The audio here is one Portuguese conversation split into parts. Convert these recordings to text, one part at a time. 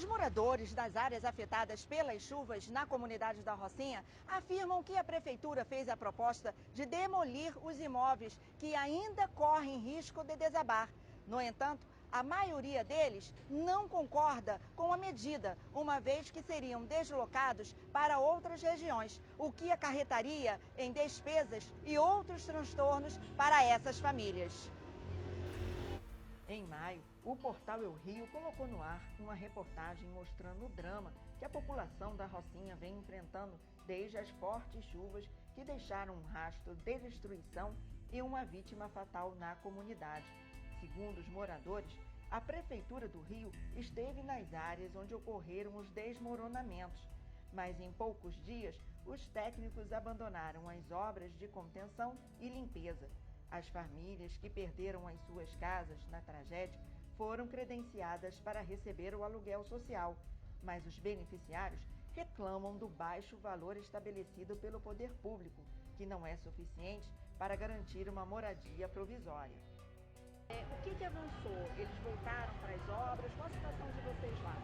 Os moradores das áreas afetadas pelas chuvas na comunidade da Rocinha afirmam que a prefeitura fez a proposta de demolir os imóveis que ainda correm risco de desabar. No entanto, a maioria deles não concorda com a medida, uma vez que seriam deslocados para outras regiões, o que acarretaria em despesas e outros transtornos para essas famílias. Em maio, o portal Eu Rio colocou no ar uma reportagem mostrando o drama que a população da Rocinha vem enfrentando desde as fortes chuvas que deixaram um rastro de destruição e uma vítima fatal na comunidade. Segundo os moradores, a Prefeitura do Rio esteve nas áreas onde ocorreram os desmoronamentos, mas em poucos dias os técnicos abandonaram as obras de contenção e limpeza. As famílias que perderam as suas casas na tragédia foram credenciadas para receber o aluguel social, mas os beneficiários reclamam do baixo valor estabelecido pelo poder público, que não é suficiente para garantir uma moradia provisória. O que avançou? Eles voltaram para as obras? Qual a situação de vocês lá?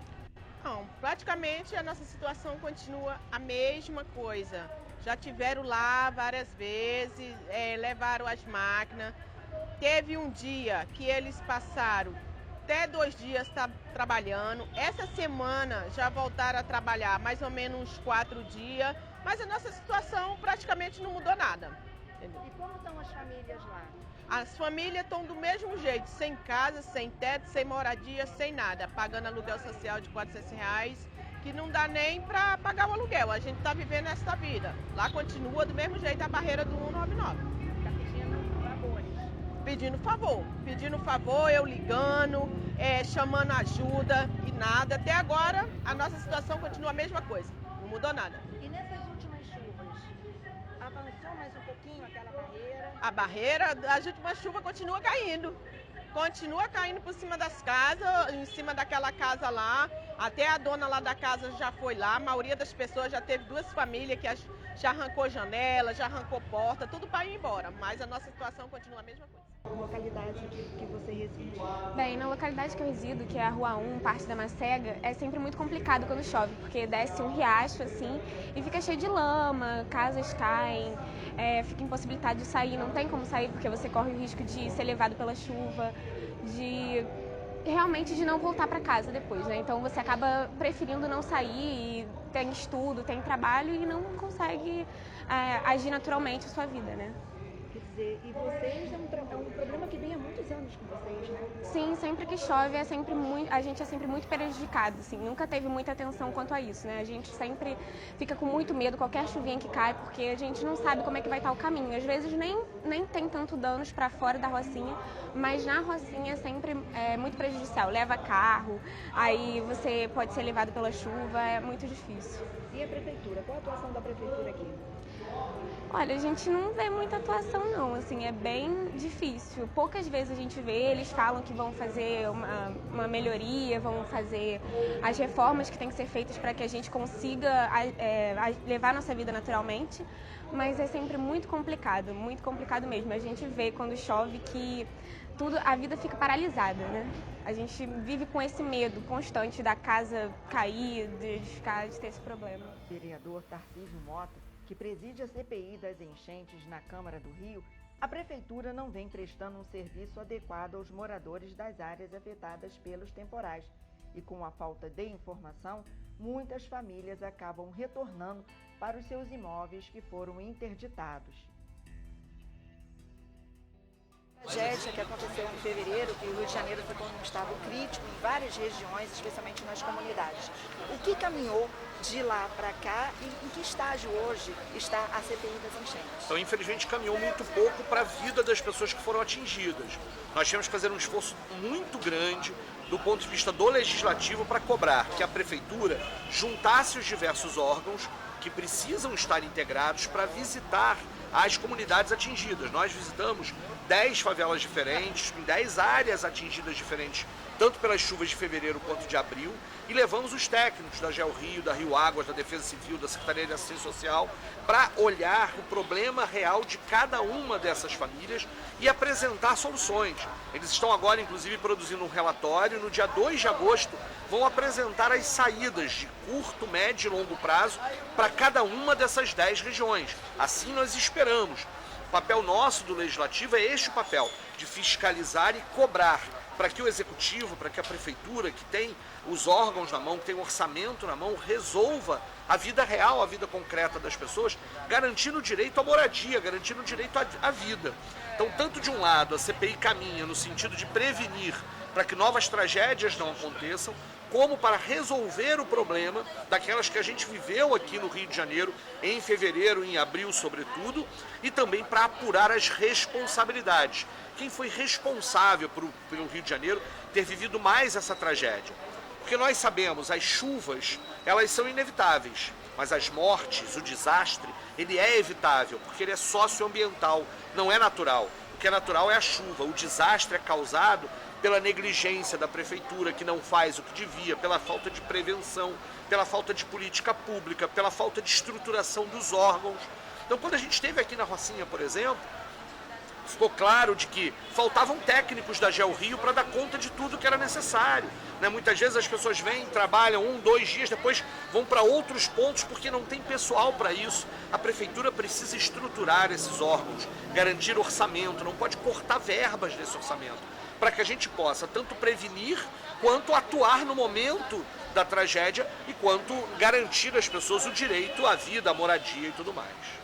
Não, praticamente a nossa situação continua a mesma coisa. Já tiveram lá várias vezes, levaram as máquinas. Teve um dia que eles passaram até 2 dias trabalhando. Essa semana já voltaram a trabalhar mais ou menos uns 4 dias, mas a nossa situação praticamente não mudou nada. Entendeu? E como estão as famílias lá? As famílias estão do mesmo jeito, sem casa, sem teto, sem moradia, sem nada, pagando aluguel social de R$400, que não dá nem para pagar o aluguel. A gente está vivendo essa vida. Lá continua do mesmo jeito a barreira do 199. Está pedindo favores? Pedindo favor, eu ligando, chamando ajuda e nada. Até agora a nossa situação continua a mesma coisa, não mudou nada. E nessas últimas chuvas, avançou mais um pouquinho aquela barreira? A barreira, as últimas chuvas continua caindo. Continua caindo por cima das casas, em cima daquela casa lá. Até a dona lá da casa já foi lá. A maioria das pessoas já teve 2 famílias que já arrancou janela, já arrancou porta, tudo para ir embora. Mas a nossa situação continua a mesma coisa. Localidade que você reside? Bem, na localidade que eu resido, que é a Rua 1, parte da Macega, é sempre muito complicado quando chove, porque desce um riacho assim e fica cheio de lama, casas caem, fica impossibilitado de sair, não tem como sair porque você corre o risco de ser levado pela chuva, realmente de não voltar para casa depois, né? Então você acaba preferindo não sair, e tem estudo, tem trabalho e não consegue agir naturalmente a sua vida, né? Quer dizer, e vocês é um problema que vem há muitos anos com vocês, né? Sim, sempre que chove a gente é sempre muito prejudicado, assim, nunca teve muita atenção quanto a isso, né? A gente sempre fica com muito medo, qualquer chuvinha que cai, porque a gente não sabe como é que vai estar o caminho. Às vezes nem tem tanto danos para fora da Rocinha, mas na Rocinha é sempre muito prejudicial. Leva carro, aí você pode ser levado pela chuva, é muito difícil. E a prefeitura? Qual a atuação da prefeitura aqui? Olha, a gente não vê muita atuação não, assim, é bem difícil. Poucas vezes a gente vê, eles falam que vão fazer uma melhoria, vão fazer as reformas que têm que ser feitas para que a gente consiga levar a nossa vida naturalmente, mas é sempre muito complicado mesmo. A gente vê quando chove que a vida fica paralisada, né? A gente vive com esse medo constante da casa cair, de ter esse problema. O vereador Tarcísio Mota, que preside a CPI das enchentes na Câmara do Rio, a Prefeitura não vem prestando um serviço adequado aos moradores das áreas afetadas pelos temporais. E com a falta de informação, muitas famílias acabam retornando para os seus imóveis que foram interditados. A tragédia que aconteceu em fevereiro, que o Rio de Janeiro ficou num estado crítico em várias regiões, especialmente nas comunidades. O que caminhou de lá para cá e em que estágio hoje está a CPI das enchentes? Então, infelizmente, caminhou muito pouco para a vida das pessoas que foram atingidas. Nós tivemos que fazer um esforço muito grande do ponto de vista do legislativo para cobrar que a Prefeitura juntasse os diversos órgãos que precisam estar integrados para visitar as comunidades atingidas. Nós visitamos 10 favelas diferentes, em 10 áreas atingidas diferentes, tanto pelas chuvas de fevereiro quanto de abril, e levamos os técnicos da GeoRio, da Rio Águas, da Defesa Civil, da Secretaria de Assistência Social, para olhar o problema real de cada uma dessas famílias e apresentar soluções. Eles estão agora, inclusive, produzindo um relatório, no dia 2 de agosto vão apresentar as saídas de curto, médio e longo prazo para cada uma dessas 10 regiões. Assim nós esperamos. O papel nosso do Legislativo é este o papel, de fiscalizar e cobrar, para que o Executivo, para que a Prefeitura, que tem os órgãos na mão, que tem o orçamento na mão, resolva a vida real, a vida concreta das pessoas, garantindo o direito à moradia, garantindo o direito à vida. Então, tanto de um lado, a CPI caminha no sentido de prevenir para que novas tragédias não aconteçam, como para resolver o problema daquelas que a gente viveu aqui no Rio de Janeiro, em fevereiro, em abril, sobretudo, e também para apurar as responsabilidades. Quem foi responsável pelo Rio de Janeiro ter vivido mais essa tragédia? Porque nós sabemos, as chuvas, elas são inevitáveis, mas as mortes, o desastre, ele é evitável, porque ele é socioambiental, não é natural. O que é natural é a chuva, o desastre é causado pela negligência da prefeitura, que não faz o que devia, pela falta de prevenção, pela falta de política pública, pela falta de estruturação dos órgãos. Então, quando a gente esteve aqui na Rocinha, por exemplo, ficou claro de que faltavam técnicos da GeoRio para dar conta de tudo que era necessário. Muitas vezes as pessoas vêm, trabalham 1, 2 dias, depois vão para outros pontos porque não tem pessoal para isso. A prefeitura precisa estruturar esses órgãos, garantir orçamento, não pode cortar verbas desse orçamento, para que a gente possa tanto prevenir quanto atuar no momento da tragédia e quanto garantir às pessoas o direito à vida, à moradia e tudo mais.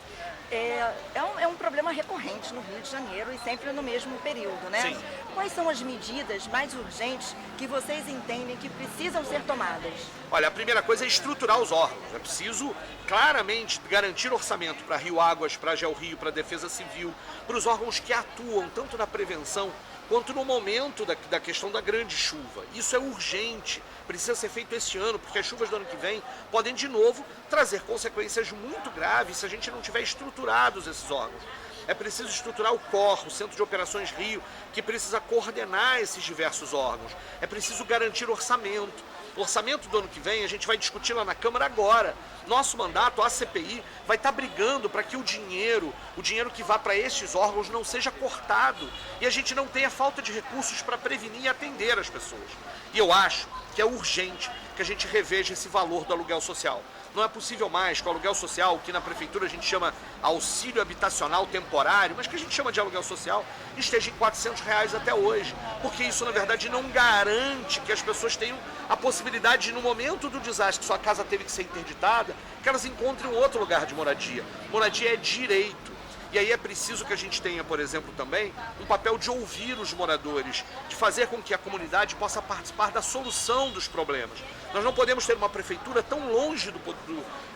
É um problema recorrente no Rio de Janeiro e sempre no mesmo período, né? Sim. Quais são as medidas mais urgentes que vocês entendem que precisam ser tomadas? Olha, a primeira coisa é estruturar os órgãos. É preciso claramente garantir orçamento para Rio Águas, para a GeoRio, para a Defesa Civil, para os órgãos que atuam tanto na prevenção quanto no momento da questão da grande chuva. Isso é urgente, precisa ser feito este ano, porque as chuvas do ano que vem podem de novo trazer consequências muito graves se a gente não tiver estruturados esses órgãos. É preciso estruturar o COR, o Centro de Operações Rio, que precisa coordenar esses diversos órgãos. É preciso garantir orçamento. O orçamento do ano que vem a gente vai discutir lá na Câmara agora. Nosso mandato, a CPI, vai estar brigando para que o dinheiro que vá para estes órgãos não seja cortado e a gente não tenha falta de recursos para prevenir e atender as pessoas. E eu acho que é urgente que a gente reveja esse valor do aluguel social. Não é possível mais que o aluguel social, que na prefeitura a gente chama auxílio habitacional temporário, mas que a gente chama de aluguel social, esteja em R$400 até hoje. Porque isso, na verdade, não garante que as pessoas tenham a possibilidade de, no momento do desastre, que sua casa teve que ser interditada, que elas encontrem um outro lugar de moradia. Moradia é direito. E aí é preciso que a gente tenha, por exemplo, também um papel de ouvir os moradores, de fazer com que a comunidade possa participar da solução dos problemas. Nós não podemos ter uma prefeitura tão longe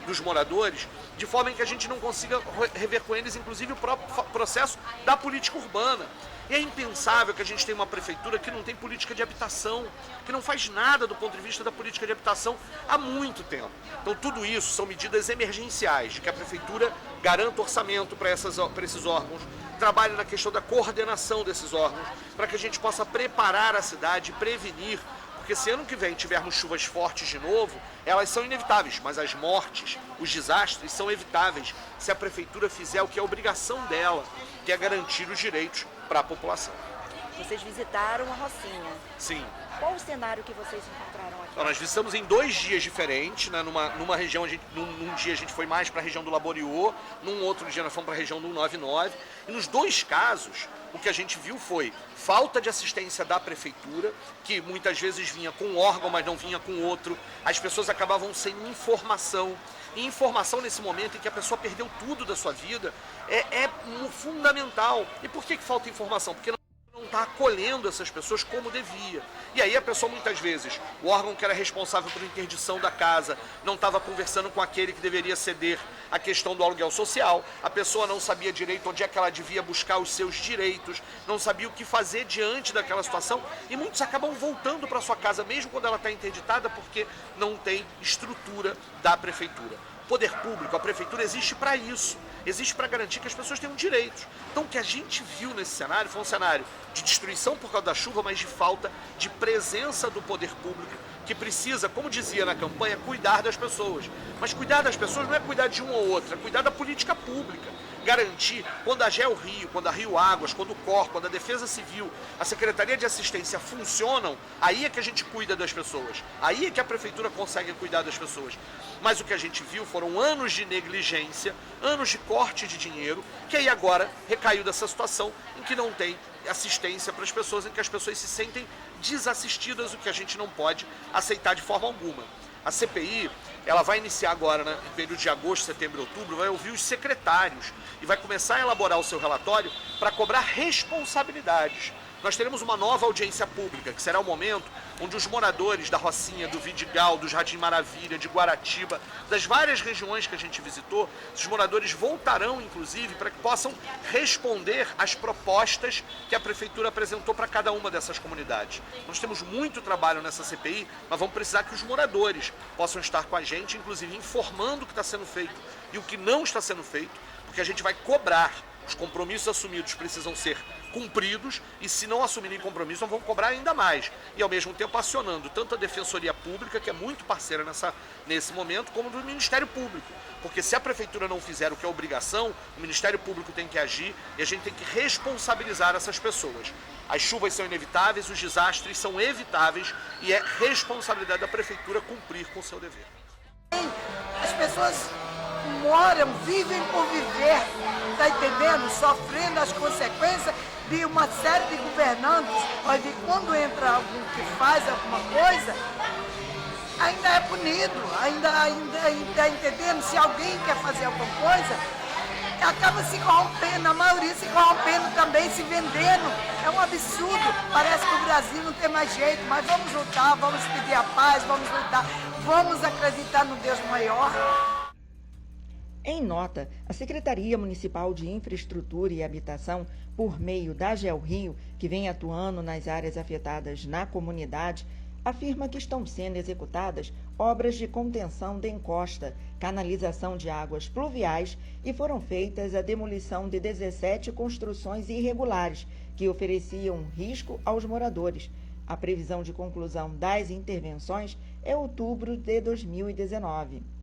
dos moradores, de forma em que a gente não consiga rever com eles, inclusive, o próprio processo da política urbana. E é impensável que a gente tenha uma prefeitura que não tem política de habitação, que não faz nada do ponto de vista da política de habitação há muito tempo. Então tudo isso são medidas emergenciais, de que a prefeitura garanta orçamento para esses órgãos, trabalhe na questão da coordenação desses órgãos, para que a gente possa preparar a cidade e prevenir, porque se ano que vem tivermos chuvas fortes de novo, elas são inevitáveis, mas as mortes, os desastres são evitáveis se a prefeitura fizer o que é obrigação dela, que é garantir os direitos para a população. Vocês visitaram a Rocinha. Sim. Qual o cenário que vocês encontraram aqui? Então, nós visitamos em 2 dias diferentes, né? Numa região, num dia a gente foi mais para a região do Laboriô, num outro dia nós fomos para a região do 199. E nos 2 casos, o que a gente viu foi falta de assistência da prefeitura, que muitas vezes vinha com um órgão, mas não vinha com outro. As pessoas acabavam sem informação. E informação nesse momento em que a pessoa perdeu tudo da sua vida é fundamental. E por que falta informação? Porque não está acolhendo essas pessoas como devia. E aí a pessoa muitas vezes, o órgão que era responsável por interdição da casa, não estava conversando com aquele que deveria ceder a questão do aluguel social, a pessoa não sabia direito onde é que ela devia buscar os seus direitos, não sabia o que fazer diante daquela situação, e muitos acabam voltando para sua casa mesmo quando ela está interditada porque não tem estrutura da prefeitura. O poder público, a prefeitura existe para isso. existe para garantir que as pessoas tenham direitos. Então o que a gente viu nesse cenário foi um cenário de destruição por causa da chuva, mas de falta de presença do poder público, que precisa, como dizia na campanha, cuidar das pessoas. Mas cuidar das pessoas não é cuidar de um ou outro, é cuidar da política pública. Garantir, quando a GEL Rio, quando a Rio Águas, quando o COR, quando a Defesa Civil, a Secretaria de Assistência funcionam, aí é que a gente cuida das pessoas. Aí é que a Prefeitura consegue cuidar das pessoas. Mas o que a gente viu foram anos de negligência, anos de corte de dinheiro, que aí agora recaiu dessa situação em que não tem assistência para as pessoas, em que as pessoas se sentem desassistidas, o que a gente não pode aceitar de forma alguma. A CPI, ela vai iniciar agora, né, no período de agosto, setembro e outubro, vai ouvir os secretários e vai começar a elaborar o seu relatório para cobrar responsabilidades. Nós teremos uma nova audiência pública, que será o momento onde os moradores da Rocinha, do Vidigal, do Jardim Maravilha, de Guaratiba, das várias regiões que a gente visitou, esses moradores voltarão, inclusive, para que possam responder às propostas que a Prefeitura apresentou para cada uma dessas comunidades. Nós temos muito trabalho nessa CPI, mas vamos precisar que os moradores possam estar com a gente, inclusive informando o que está sendo feito e o que não está sendo feito, porque a gente vai cobrar. Os compromissos assumidos precisam ser cumpridos e, se não assumirem compromisso, vão cobrar ainda mais. E, ao mesmo tempo, acionando tanto a Defensoria Pública, que é muito parceira nesse momento, como do Ministério Público. Porque se a Prefeitura não fizer o que é obrigação, o Ministério Público tem que agir e a gente tem que responsabilizar essas pessoas. As chuvas são inevitáveis, os desastres são evitáveis e é responsabilidade da Prefeitura cumprir com o seu dever. As pessoas moram, vivem por viver, tá entendendo? Sofrendo as consequências de uma série de governantes. Olha, quando entra algum que faz alguma coisa, ainda é punido, ainda tá entendendo? Se alguém quer fazer alguma coisa, acaba se corrompendo, a maioria se corrompendo também, se vendendo. É um absurdo, parece que o Brasil não tem mais jeito, mas vamos lutar, vamos pedir a paz, vamos lutar, vamos acreditar no Deus maior. Em nota, a Secretaria Municipal de Infraestrutura e Habitação, por meio da GEL Rio, que vem atuando nas áreas afetadas na comunidade, afirma que estão sendo executadas obras de contenção de encosta, canalização de águas pluviais e foram feitas a demolição de 17 construções irregulares que ofereciam risco aos moradores. A previsão de conclusão das intervenções é outubro de 2019.